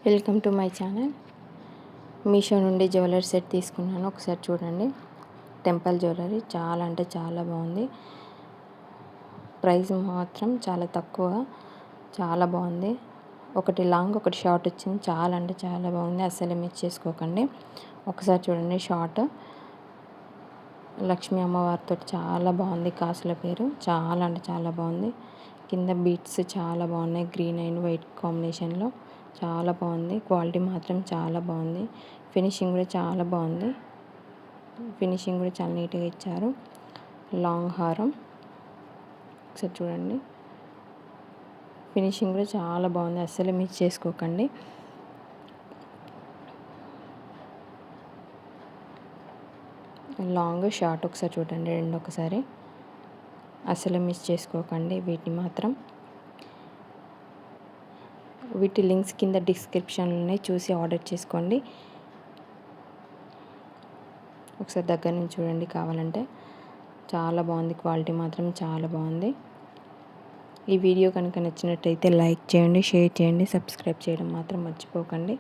Welcome to my channel. Meesho నుండి jewellery set తీసుకున్నాను, ఒకసారి చూడండి. టెంపుల్ జ్యువెలరీ చాలా అంటే చాలా బాగుంది. ప్రైస్ మాత్రం చాలా తక్కువ, చాలా బాగుంది. ఒకటి లాంగ్ ఒకటి షార్ట్ వచ్చింది, చాలా అంటే చాలా బాగుంది. అస్సలు మిస్ చేసుకోకండి. ఒకసారి చూడండి. షార్ట్ లక్ష్మీ అమ్మవారితో చాలా బాగుంది. కాసుల పేరు చాలా అంటే చాలా బాగుంది. కింద బీట్స్ చాలా బాగున్నాయి, గ్రీన్ అండ్ వైట్ కాంబినేషన్లో చాలా బాగుంది. క్వాలిటీ మాత్రం చాలా బాగుంది. ఫినిషింగ్ కూడా చాలా బాగుంది. ఫినిషింగ్ కూడా చాలా నీట్గా ఇచ్చారు. లాంగ్ హారం ఒకసారి చూడండి. ఫినిషింగ్ కూడా చాలా బాగుంది, అస్సలు మిస్ చేసుకోకండి. లాంగ్ షార్ట్ ఒకసారి చూడండి, రెండు ఒకసారి అస్సలు మిస్ చేసుకోకండి. వీటిని మాత్రం వీటి లింక్స్ కింద డిస్క్రిప్షన్లోనే చూసి ఆర్డర్ చేసుకోండి. ఒకసారి దగ్గర నుంచి చూడండి కావాలంటే. చాలా బాగుంది, క్వాలిటీ మాత్రం చాలా బాగుంది. ఈ వీడియో కనుక నచ్చినట్టయితే లైక్ చేయండి, షేర్ చేయండి, సబ్స్క్రైబ్ చేయడం మాత్రం మర్చిపోకండి.